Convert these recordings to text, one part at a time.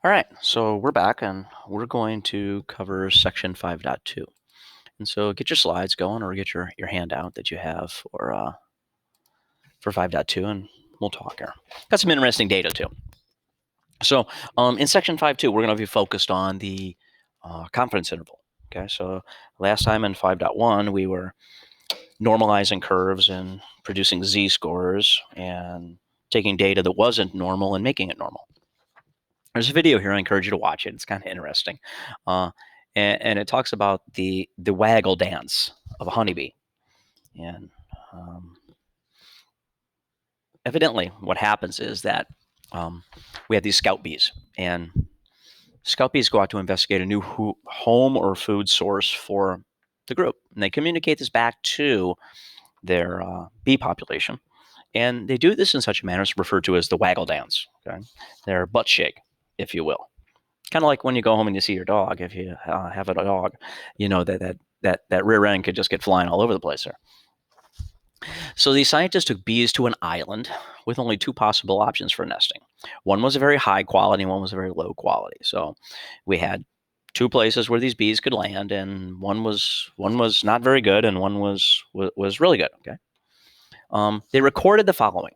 All right, so we're back and we're going to cover section 5.2. And so get your slides going or get your handout that you have for 5.2 and we'll talk here. Got some interesting data too. So in section 5.2, we're going to be focused on the confidence interval. Okay, so last time in 5.1, we were normalizing curves and producing z-scores and taking data that wasn't normal and making it normal. There's a video here. I encourage you to watch it. It's kind of interesting. And it talks about the waggle dance of a honeybee. And evidently what happens is that we have these scout bees. And scout bees go out to investigate a new home or food source for the group. And they communicate this back to their bee population. And they do this in such a manner as referred to as the waggle dance. Okay? Their butt shake, if you will. Kind of like when you go home and you see your dog. If you have a dog, you know that rear end could just get flying all over the place there. So these scientists took bees to an island with only two possible options for nesting. One was a very high quality, and one was a very low quality. So we had two places where these bees could land, and one was not very good, and one was really good. Okay. They recorded the following.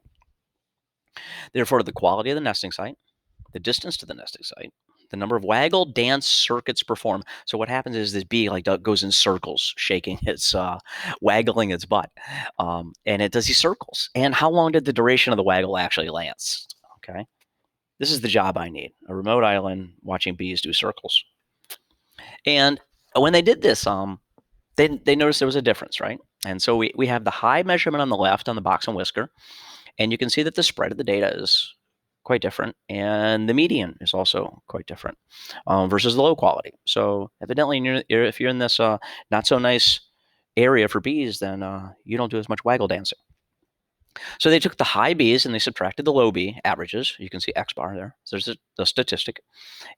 They reported the quality of the nesting site, the distance to the nesting site, the number of waggle dance circuits performed. So what happens is this bee goes in circles, shaking its, waggling its butt, and it does these circles. And how long did the duration of the waggle actually last? Okay, this is the job I need: a remote island watching bees do circles. And when they did this, they noticed there was a difference, right? And so we have the high measurement on the left on the box and whisker, and you can see that the spread of the data is quite different, and the median is also quite different versus the low quality. So evidently, if you're in this not so nice area for bees, then you don't do as much waggle dancing. So they took the high bees and they subtracted the low bee averages. You can see X bar there. So there's the statistic.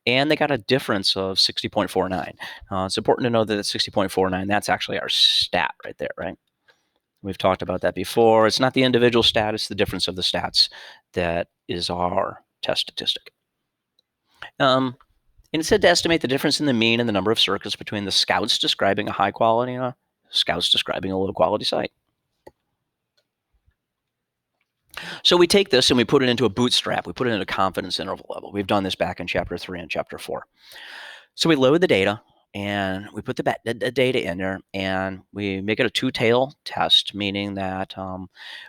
And they got a difference of 60.49. It's important to know that it's 60.49. That's actually our stat right there, right? We've talked about that before. It's not the individual stat, it's the difference of the stats that is our test statistic. And it said to estimate the difference in the mean and the number of circuits between the scouts describing a high quality and scouts describing a low quality site. So we take this and we put it into a bootstrap. We put it in a confidence interval level. We've done this back in chapter 3 and chapter 4. So we load the data and we put the data in there and we make it a two-tail test, meaning that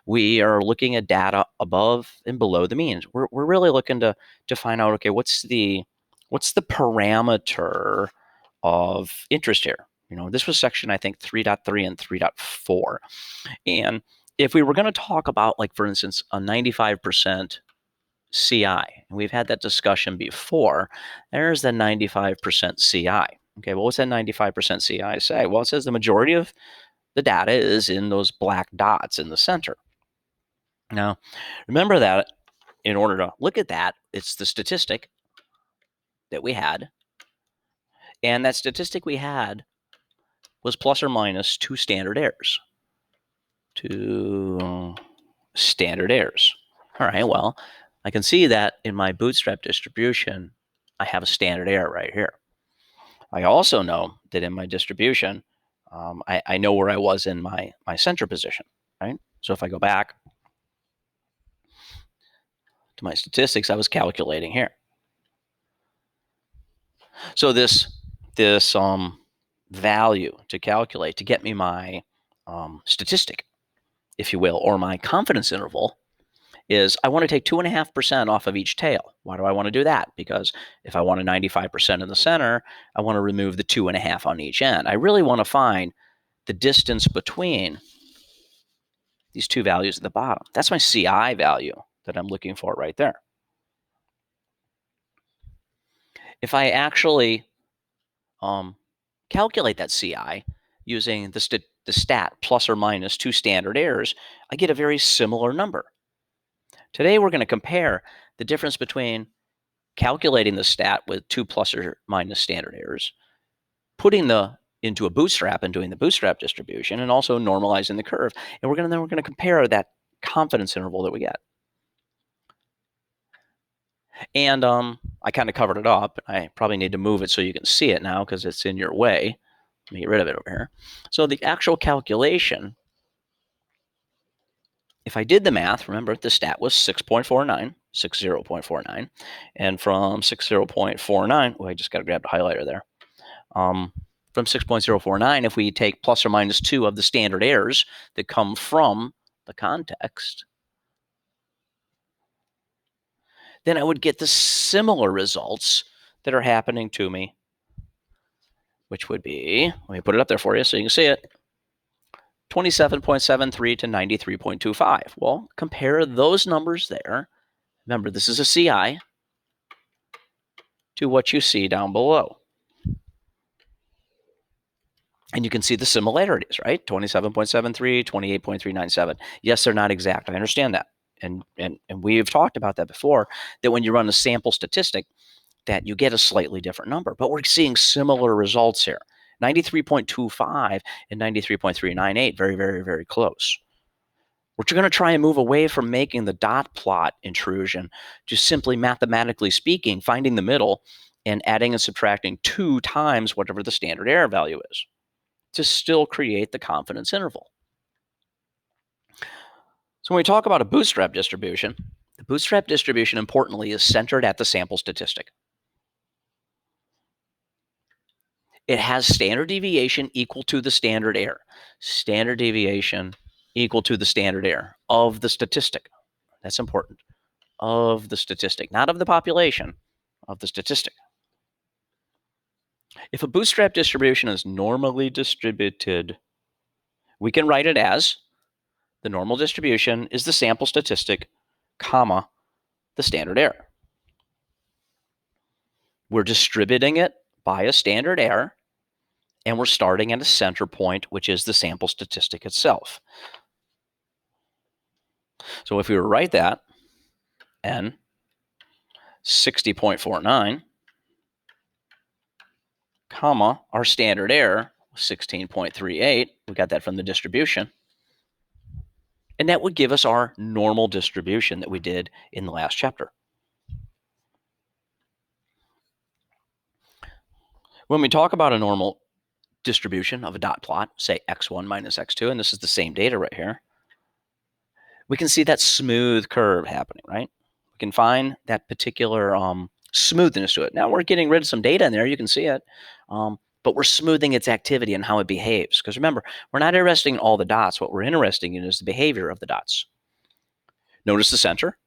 we are looking at data above and below the means. We're really looking to find out, okay, what's the parameter of interest here? You know, this was section, I think, 3.3 and 3.4. And if we were going to talk about, like, for instance, a 95% CI, and we've had that discussion before, there's the 95% CI. Okay, well, what's that 95% CI say? Well, it says the majority of the data is in those black dots in the center. Now, remember that in order to look at that, it's the statistic that we had. And that statistic we had was plus or minus 2 standard errors. 2 standard errors. All right, well, I can see that in my Bootstrap distribution, I have a standard error right here. I also know that in my distribution, I know where I was in my center position, right? So if I go back to my statistics, I was calculating here. So this value to calculate to get me my statistic, if you will, or my confidence interval, is I want to take 2.5% off of each tail. Why do I want to do that? Because if I want a 95% in the center, I want to remove the 2.5 on each end. I really want to find the distance between these two values at the bottom. That's my CI value that I'm looking for right there. If I actually calculate that CI using the stat plus or minus 2 standard errors, I get a very similar number. Today, we're going to compare the difference between calculating the stat with 2 plus or minus standard errors, putting into a bootstrap and doing the bootstrap distribution, and also normalizing the curve. And we're going to compare that confidence interval that we get. And I kind of covered it up. I probably need to move it so you can see it now because it's in your way. Let me get rid of it over here. So the actual calculation, if I did the math, remember the stat was 6.49, 60.49. And from 60.49, oh, I just got to grab the highlighter there. From 6.049, if we take plus or minus 2 of the standard errors that come from the context, then I would get the similar results that are happening to me, which would be, let me put it up there for you so you can see it, 27.73 to 93.25. Well, compare those numbers there. Remember, this is a CI to what you see down below. And you can see the similarities, right? 27.73, 28.397. Yes, they're not exact. I understand that. And we've talked about that before, that when you run a sample statistic, that you get a slightly different number. But we're seeing similar results here. 93.25 and 93.398, very, very, very close. We're going to try and move away from making the dot plot intrusion to simply mathematically speaking, finding the middle and adding and subtracting 2 times whatever the standard error value is to still create the confidence interval. So when we talk about a bootstrap distribution, the bootstrap distribution, importantly, is centered at the sample statistic. It has standard deviation equal to the standard error. Standard deviation equal to the standard error of the statistic. That's important. Of the statistic, not of the population, of the statistic. If a bootstrap distribution is normally distributed, we can write it as the normal distribution is the sample statistic, comma, the standard error. We're distributing it by a standard error, and we're starting at a center point, which is the sample statistic itself. So if we were to write that, n 60.49, comma, our standard error, 16.38, we got that from the distribution, and that would give us our normal distribution that we did in the last chapter. When we talk about a normal distribution of a dot plot, say x1 minus x2, and this is the same data right here, we can see that smooth curve happening, right? We can find that particular smoothness to it. Now we're getting rid of some data in there, you can see it, but we're smoothing its activity and how it behaves. Because remember, we're not interested in all the dots. What we're interested in is the behavior of the dots. Notice the center,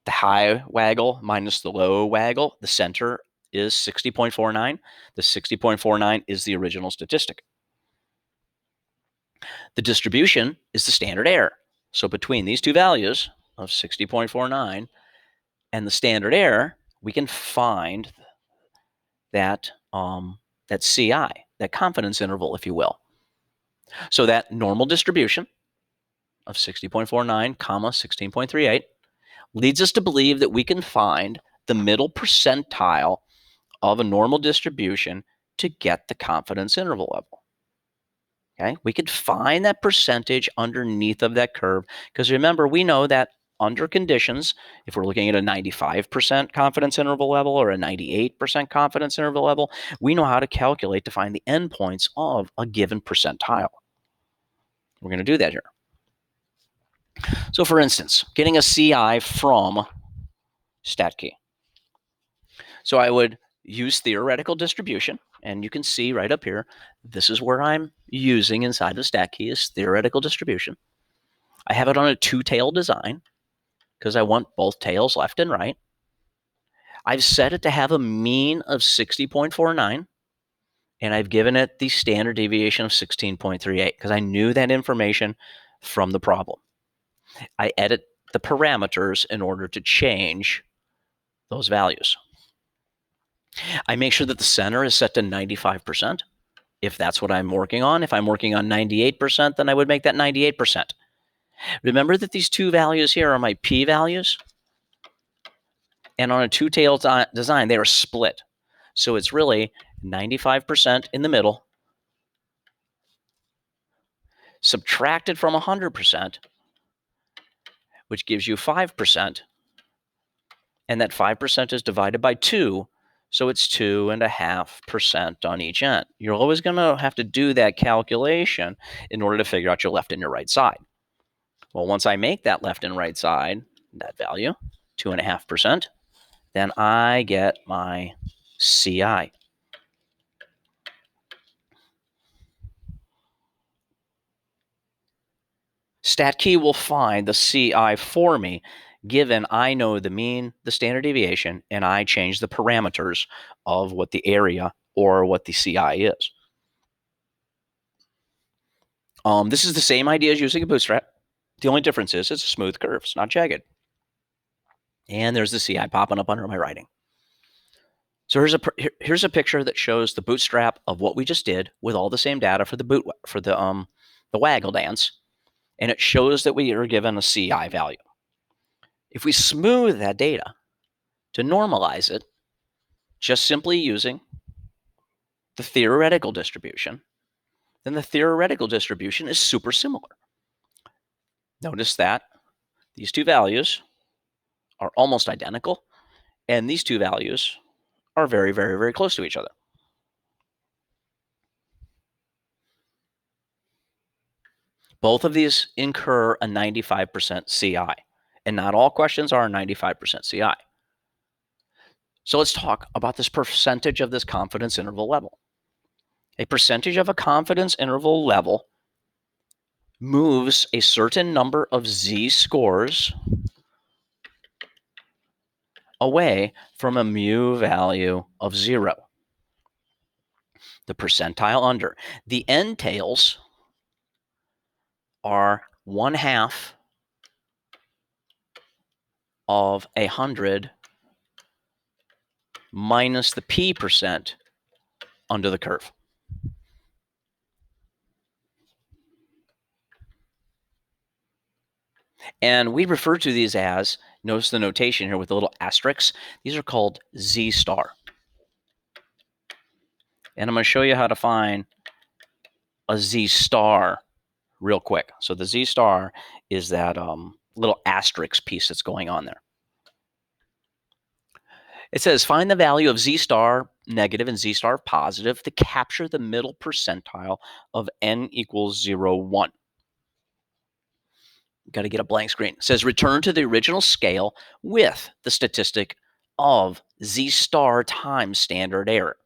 the high waggle minus the low waggle. The center is 60.49. The 60.49 is the original statistic. The distribution is the standard error. So between these two values of 60.49 and the standard error, we can find that, that CI, that confidence interval, if you will. So that normal distribution of 60.49, 16.38 leads us to believe that we can find the middle percentile of a normal distribution to get the confidence interval level. Okay, we could find that percentage underneath of that curve, because remember, we know that under conditions, if we're looking at a 95% confidence interval level or a 98% confidence interval level, we know how to calculate to find the endpoints of a given percentile. We're going to do that here. So for instance, getting a CI from StatKey. So I would use theoretical distribution, and you can see right up here, this is where I'm using inside of StatKey is theoretical distribution. I have it on a 2-tail design because I want both tails left and right. I've set it to have a mean of 60.49, and I've given it the standard deviation of 16.38 because I knew that information from the problem. I edit the parameters in order to change those values. I make sure that the center is set to 95%, if that's what I'm working on. If I'm working on 98%, then I would make that 98%. Remember that these two values here are my p-values, and on a 2-tailed design, they are split. So it's really 95% in the middle, subtracted from 100%, which gives you 5%, And that 5% is divided by 2, so it's 2.5% on each end. You're always going to have to do that calculation in order to figure out your left and your right side. Well, once I make that left and right side, that value, 2.5%, then I get my CI. StatKey will find the CI for me, given I know the mean, the standard deviation, and I change the parameters of what the area or what the CI is. This is the same idea as using a bootstrap. The only difference is it's a smooth curve. It's not jagged. And there's the CI popping up under my writing. So here's a picture that shows the bootstrap of what we just did with all the same data for the Waggle dance, and it shows that we are given a CI value. If we smooth that data to normalize it, just simply using the theoretical distribution, then the theoretical distribution is super similar. Notice that these two values are almost identical, and these two values are very, very, very close to each other. Both of these incur a 95% CI, and not all questions are a 95% CI. So let's talk about this percentage of this confidence interval level. A percentage of a confidence interval level moves a certain number of z-scores away from a mu value of 0. The percentile under. The end tails are 1/2 of 100 minus the p% under the curve. And we refer to these as, notice the notation here with the little asterisks, these are called Z star. And I'm going to show you how to find a Z star real quick. So the Z star is that little asterisk piece that's going on there. It says find the value of Z star negative and Z star positive to capture the middle percentile of n equals 0, 1. Got to get a blank screen. It says return to the original scale with the statistic of Z star times standard error.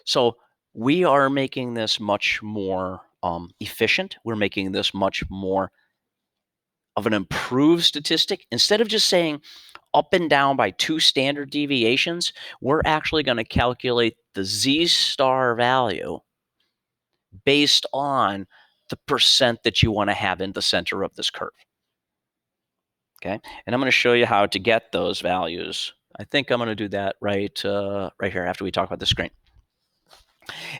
So we are making this much more efficient. We're making this much more of an improved statistic. Instead of just saying up and down by 2 standard deviations, we're actually going to calculate the Z star value based on the percent that you want to have in the center of this curve. Okay, and I'm going to show you how to get those values. I think I'm going to do that right here after we talk about the screen.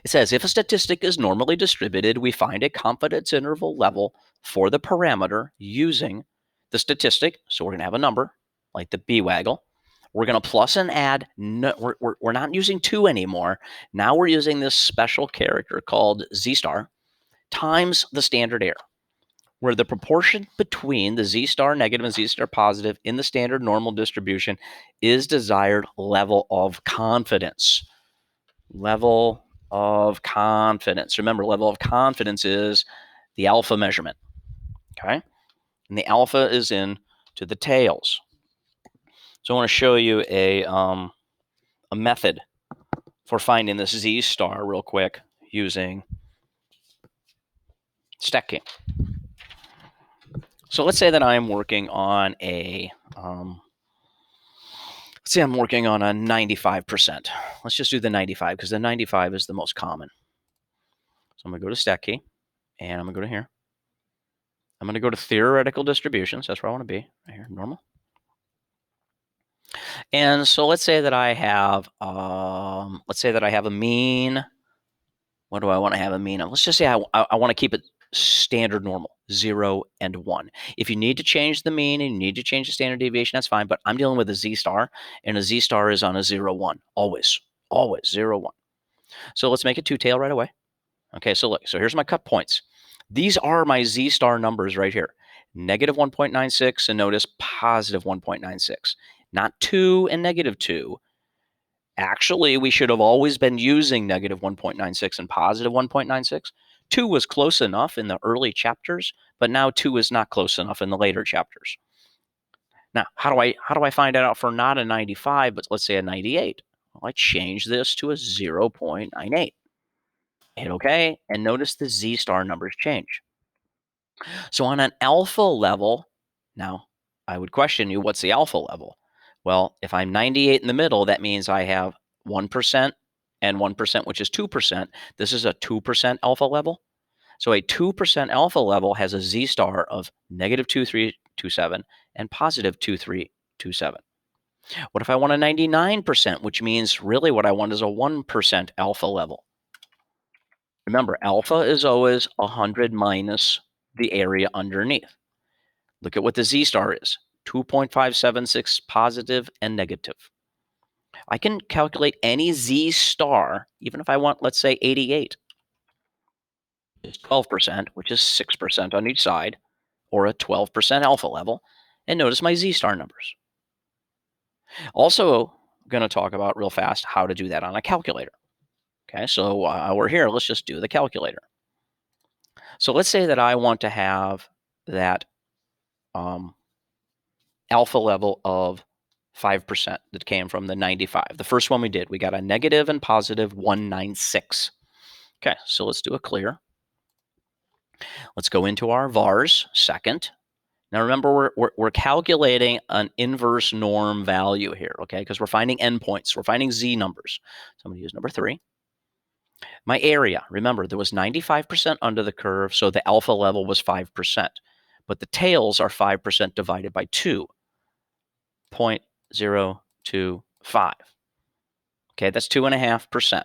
It says if a statistic is normally distributed, we find a confidence interval level for the parameter using the statistic. So we're going to have a number like the B Waggle. We're going to plus and add. No, we're not using 2 anymore. Now we're using this special character called Z star times the standard error, where the proportion between the Z star negative and Z star positive in the standard normal distribution is desired level of confidence. Level of confidence. Remember, level of confidence is the alpha measurement. Okay? And the alpha is in to the tails. So I want to show you a method for finding this Z star real quick using statistic. So let's say that I'm working on a let's say I'm working on a 95%. Let's just do the 95 because the 95 is the most common. So I'm going to go to statistic and I'm going to go to here. I'm going to go to theoretical distributions. That's where I want to be, right here, normal. And so let's say that I have a mean. What do I want to have a mean of? Let's just say I want to keep it standard normal, 0 and 1. If you need to change the mean and you need to change the standard deviation, that's fine. But I'm dealing with a Z star, and a Z star is on a 0, 1. Always 0, 1. So let's make it 2-tail right away. Okay, so look. So here's my cut points. These are my Z star numbers right here. Negative 1.96, and notice positive 1.96. not 2 and negative 2. Actually, we should have always been using negative 1.96 and positive 1.96. 2 was close enough in the early chapters, but now 2 is not close enough in the later chapters. Now, how do I find out for not a 95, but let's say a 98? Well, I change this to a 0.98. Hit OK, and notice the Z star numbers change. So on an alpha level, now I would question you, what's the alpha level? Well, if I'm 98 in the middle, that means I have 1% and 1%, which is 2%. This is a 2% alpha level. So a 2% alpha level has a Z star of negative 2327 and positive 2327. What if I want a 99%, which means really what I want is a 1% alpha level? Remember, alpha is always 100 minus the area underneath. Look at what the Z star is, 2.576 positive and negative. I can calculate any Z star, even if I want, let's say, 88. It's 12%, which is 6% on each side, or a 12% alpha level. And notice my Z star numbers. Also, I'm going to talk about real fast how to do that on a calculator. Okay, so while we're here, let's just do the calculator. So let's say that I want to have that alpha level of 5% that came from the 95. The first one we did, we got a negative and positive 196. Okay, so let's do a clear. Let's go into our vars second. Now remember, we're calculating an inverse norm value here, okay, because we're finding endpoints. We're finding Z numbers. So I'm going to use number 3. My area, remember, there was 95% under the curve, so the alpha level was 5%. But the tails are 5% divided by 2. 0.025. Okay, that's 2.5%.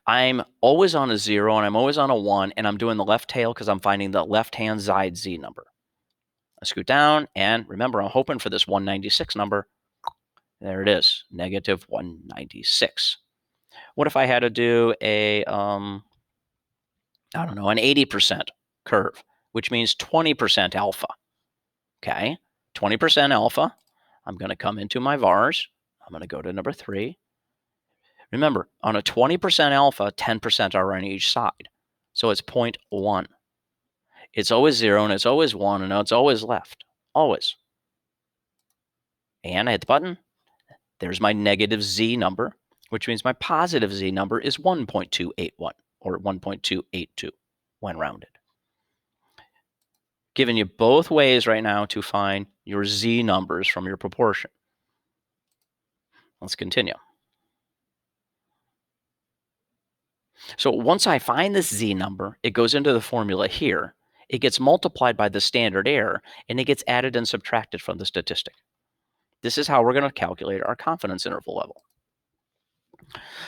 I'm always on a 0 and I'm always on a 1, and I'm doing the left tail because I'm finding the left-hand side Z number. I scoot down, and remember, I'm hoping for this 196 number. There it is, negative 196. What if I had to do a, I don't know, an 80% curve, which means 20% alpha? Okay, 20% alpha. I'm going to come into my vars. I'm going to go to number 3. Remember, on a 20% alpha, 10% are on each side. So it's 0.1. It's always 0, and it's always 1, and it's always left. Always. And I hit the button. There's my negative Z number, which means my positive Z number is 1.281 or 1.282 when rounded. Giving you both ways right now to find your Z numbers from your proportion. Let's continue. So once I find this Z number, it goes into the formula here. It gets multiplied by the standard error, and it gets added and subtracted from the statistic. This is how we're going to calculate our confidence interval level.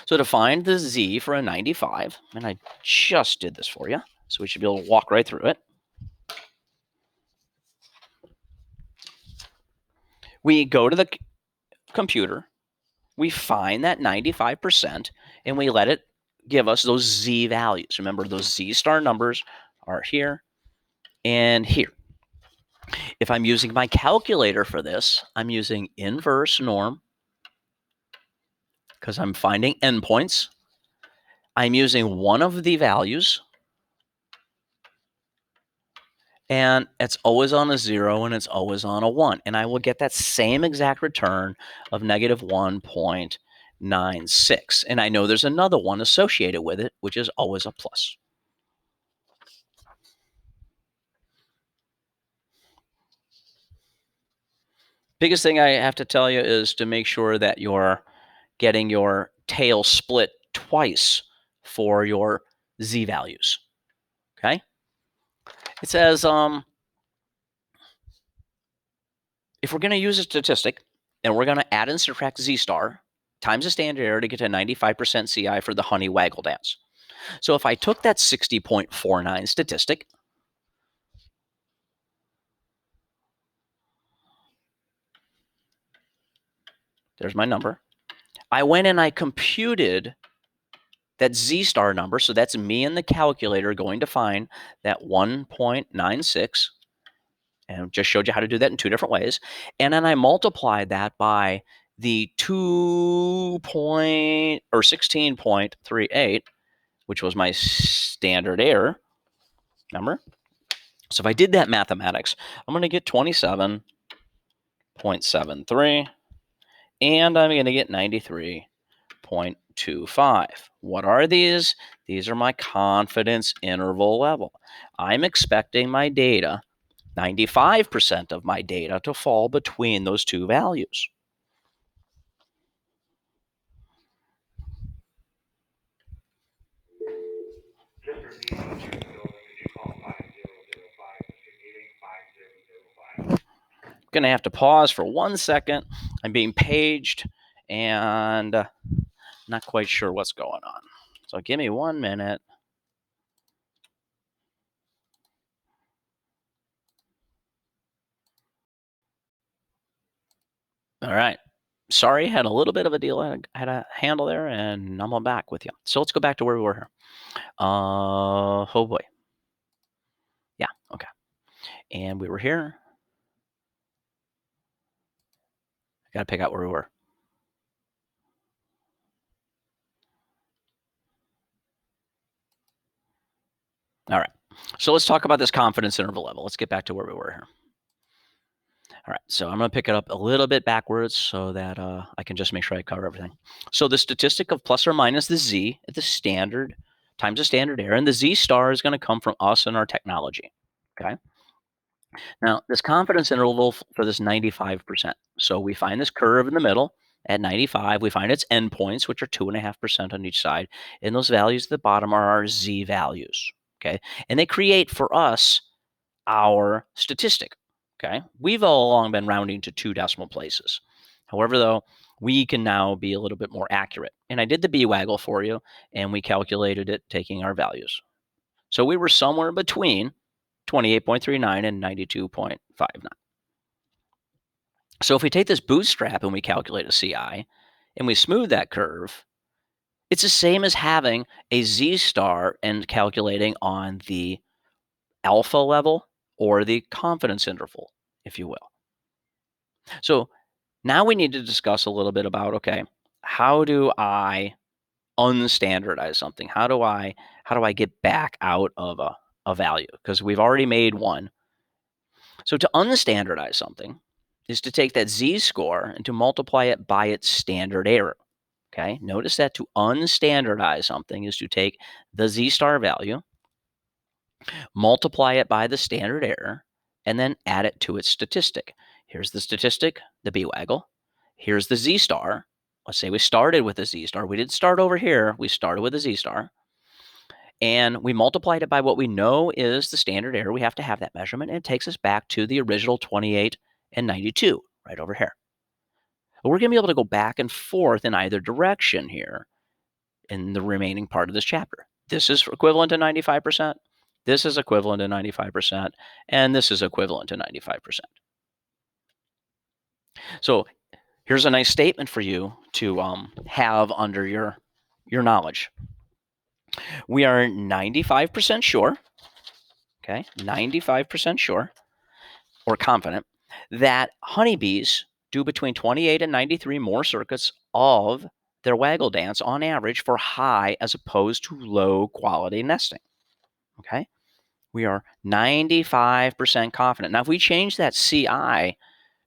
So to find the Z for a 95, and I just did this for you, so we should be able to walk right through it. We go to the computer, we find that 95%, and we let it give us those Z values. Remember, those Z star numbers are here and here. If I'm using my calculator for this, I'm using inverse norm because I'm finding endpoints. I'm using one of the values, and it's always on a 0 and it's always on a 1. And I will get that same exact return of negative 1.96. And I know there's another one associated with it, which is always a plus. Biggest thing I have to tell you is to make sure that you're getting your tail split twice for your Z values. Okay? It says, if we're going to use a statistic and we're going to add and subtract Z star times the standard error to get to 95% CI for the honey waggle dance. So if I took that 60.49 statistic, there's my number. I went and I computed that Z star number. So that's me in the calculator going to find that 1.96 And just showed you how to do that in 2 different ways. And then I multiplied that by the 16.38, which was my standard error. Remember? So if I did that mathematics, I'm going to get 27.73, and I'm going to get 93.25. What are these? These are my confidence interval level. I'm expecting my data, 95% of my data, to fall between those 2 values. Going to have to pause for 1 second. I'm being paged and not quite sure what's going on. So give me 1 minute. All right. Sorry, had a little bit of a deal. I had a handle there, and I'm back with you. So let's go back to where we were here. Oh boy. Yeah, okay. And we were here. I got to pick out where we were. All right. So let's talk about this confidence interval level. Let's get back to where we were here. All right, so I'm going to pick it up a little bit backwards so that I can just make sure I cover everything. So the statistic of plus or minus the z at the standard times the standard error, and the z star is going to come from us and our technology. Okay. Now this confidence interval for this 95%. So we find this curve in the middle at 95. We find its endpoints, which are 2.5% on each side, and those values at the bottom are our z values. Okay, and they create for us our statistic. Okay, we've all along been rounding to 2 decimal places. However, though, we can now be a little bit more accurate. And I did the Waggle for you, and we calculated it taking our values. So we were somewhere between 28.39 and 92.59. So if we take this bootstrap and we calculate a CI, and we smooth that curve, it's the same as having a Z star and calculating on the alpha level or the confidence interval, if you will. So now we need to discuss a little bit about, okay, how do I unstandardize something? How do I get back out of a value? Because we've already made one. So to unstandardize something is to take that z-score and to multiply it by its standard error. Okay, notice that to unstandardize something is to take the z-star value, multiply it by the standard error, and then add it to its statistic. Here's the statistic, the Waggle. Here's the z-star. Let's say we started with a z-star. We didn't start over here. We started with a z-star. And we multiplied it by what we know is the standard error. We have to have that measurement, and it takes us back to the original 28 and 92 right over here. But we're going to be able to go back and forth in either direction here in the remaining part of this chapter. This is equivalent to 95%. This is equivalent to 95%. And this is equivalent to 95%. So here's a nice statement for you to have under your knowledge. We are 95% sure, okay, 95% sure or confident that honeybees do between 28 and 93 more circuits of their waggle dance on average for high as opposed to low quality nesting. Okay, we are 95% confident. Now, if we change that CI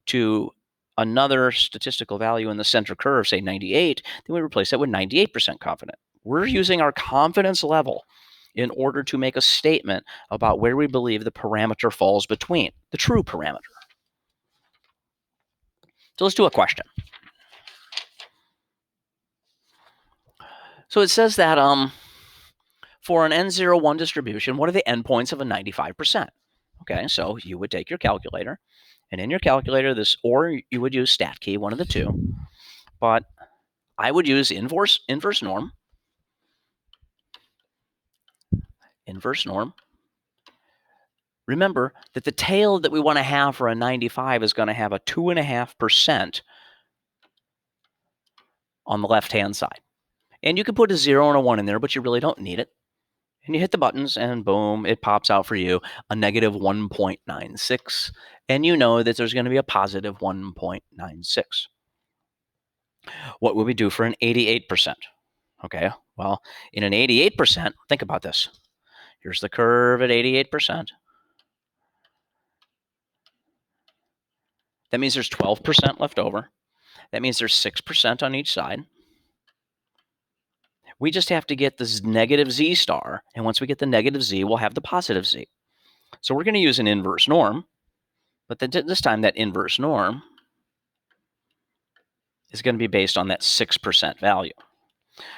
to another statistical value in the center curve, say 98, then we replace that with 98% confident. We're using our confidence level in order to make a statement about where we believe the parameter falls between, the true parameter. So let's do a question. So it says that for an N01 distribution, what are the endpoints of a 95%? Okay, so you would take your calculator, and in your calculator, or you would use stat key, one of the two, but I would use inverse norm. Inverse norm. Remember that the tail that we want to have for a 95 is going to have a 2.5% on the left-hand side. And you can put a 0 and a 1 in there, but you really don't need it. And you hit the buttons and boom, it pops out for you a negative 1.96. And you know that there's going to be a positive 1.96. What would we do for an 88%? Okay, well, in an 88%, think about this. Here's the curve at 88%. That means there's 12% left over. That means there's 6% on each side. We just have to get this negative z star, and once we get the negative z, we'll have the positive z. So we're going to use an inverse norm, but this time that inverse norm is going to be based on that 6% value.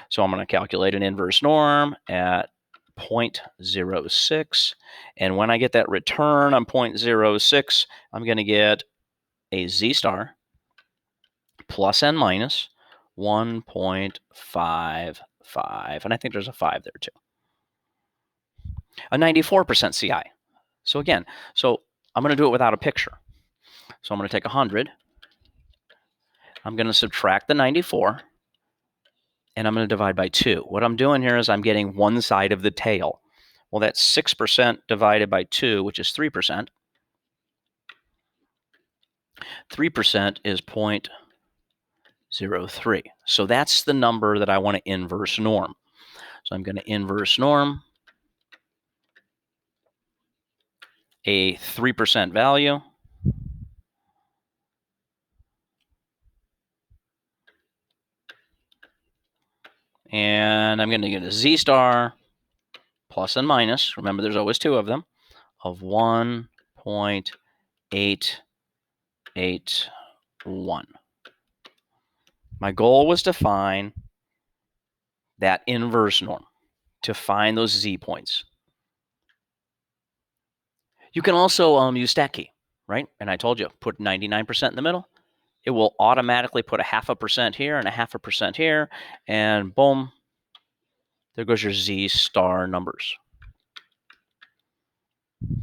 So I'm going to calculate an inverse norm at 0.06, and when I get that return on 0.06, I'm going to get a z star plus n minus 1.55, and I think there's a 5 there too. A 94% CI. So again, I'm going to do it without a picture. So I'm going to take 100. I'm going to subtract the 94, and I'm going to divide by 2. What I'm doing here is I'm getting one side of the tail. Well, that's 6% divided by 2, which is 3%. 3% is 0.03. So that's the number that I want to inverse norm. So I'm going to inverse norm a 3% value. And I'm going to get a z star plus and minus. Remember, there's always two of them, of 1.881. My goal was to find that inverse norm, to find those z points. You can also use stat key, right? And I told you, put 99% in the middle. It will automatically put a 0.5% here and a 0.5% here, and boom, there goes your z star numbers. It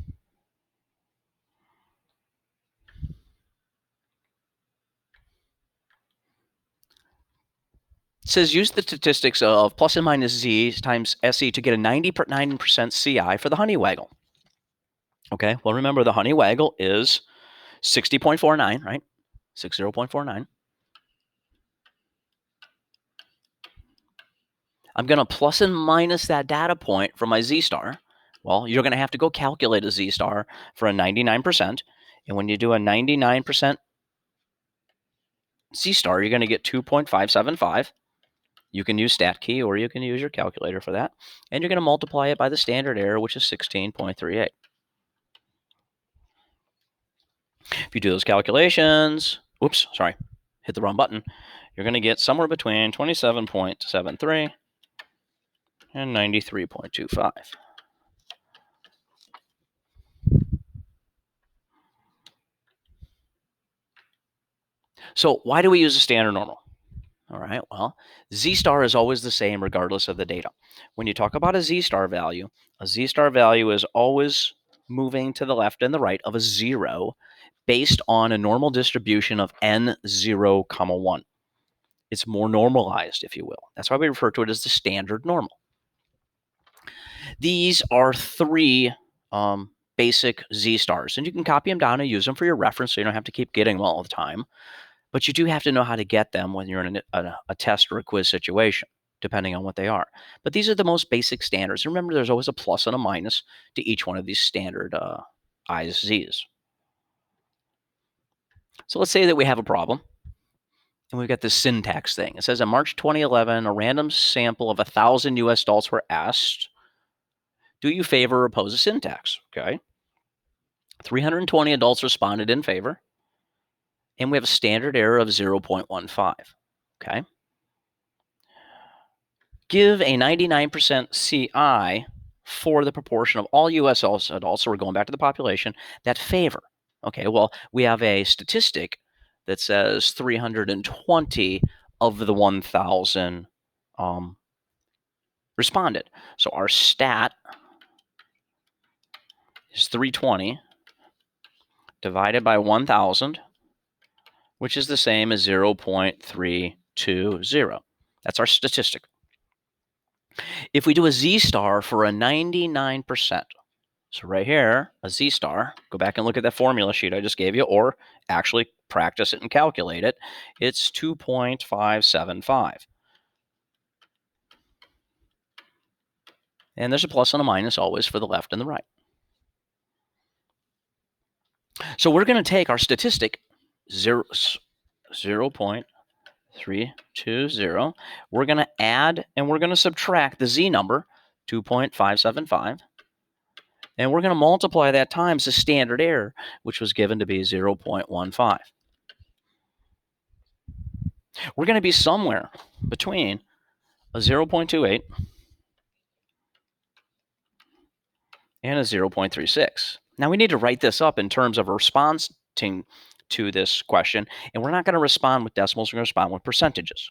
says use the statistics of plus and minus z times SE to get a 99% CI for the Honey Waggle. Okay, well, remember the Honey Waggle is 60.49, right? 60.49. I'm going to plus and minus that data point from my z star. Well, you're going to have to go calculate a z star for a 99%. And when you do a 99% z star, you're going to get 2.575. You can use stat key or you can use your calculator for that. And you're going to multiply it by the standard error, which is 16.38. If you do those calculations, oops, sorry, hit the wrong button, you're going to get somewhere between 27.73 and 93.25. So why do we use a standard normal? All right, well, z star is always the same regardless of the data. When you talk about a z star value is always moving to the left and the right of a 0 based on a normal distribution of n0, 1. It's more normalized, if you will. That's why we refer to it as the standard normal. These are three basic z stars, and you can copy them down and use them for your reference so you don't have to keep getting them all the time. But you do have to know how to get them when you're in a test or a quiz situation, depending on what they are. But these are the most basic standards. Remember, there's always a plus and a minus to each one of these standard I's, Z's. So let's say that we have a problem, and we've got this syntax thing. It says in March 2011, a random sample of 1,000 U.S. adults were asked, do you favor or oppose a syntax? Okay. 320 adults responded in favor, and we have a standard error of 0.15. Okay. Give a 99% CI for the proportion of all U.S. adults, so we're going back to the population, that favor. Okay, well, we have a statistic that says 320 of the 1,000 responded. So our stat is 320 divided by 1,000, which is the same as 0.320. That's our statistic. If we do a z-star for a 99%, so right here, a z-star, go back and look at that formula sheet I just gave you, or actually practice it and calculate it, it's 2.575. And there's a plus and a minus always for the left and the right. So we're going to take our statistic 0.320. We're going to add and we're going to subtract the z number, 2.575. And we're going to multiply that times the standard error, which was given to be 0.15. We're going to be somewhere between a 0.28 and a 0.36. Now we need to write this up in terms of responding to this question, and we're not going to respond with decimals, we're going to respond with percentages.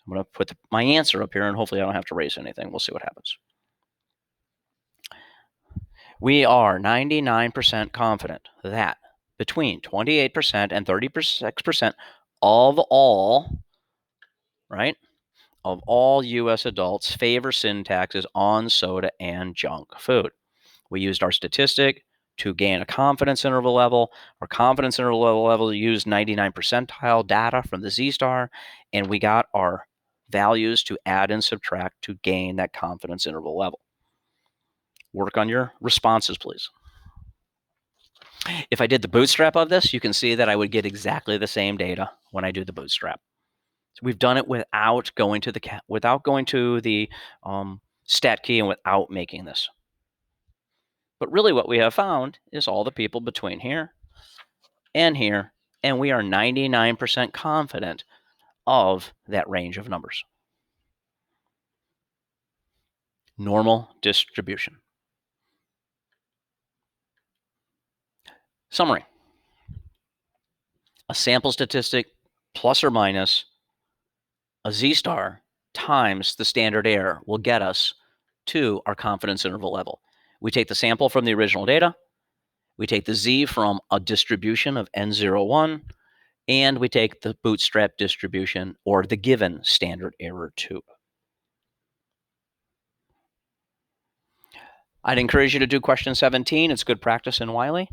I'm going to put my answer up here, and hopefully I don't have to erase anything. We'll see what happens. We are 99% confident that between 28% and 36% of all, right, of all U.S. adults favor sin taxes on soda and junk food. We used our statistic to gain a confidence interval level. Our confidence interval level used 99 percentile data from the z-star, and we got our values to add and subtract to gain that confidence interval level. Work on your responses, please. If I did the bootstrap of this, you can see that I would get exactly the same data when I do the bootstrap. So we've done it without going to the stat key and without making this. But really what we have found is all the people between here, and we are 99% confident of that range of numbers. Normal distribution. Summary. A sample statistic plus or minus a z-star times the standard error will get us to our confidence interval level. We take the sample from the original data, we take the z from a distribution of n01, and we take the bootstrap distribution or the given standard error 2. I'd encourage you to do question 17. It's good practice in Wiley.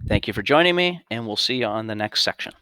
Thank you for joining me, and we'll see you on the next section.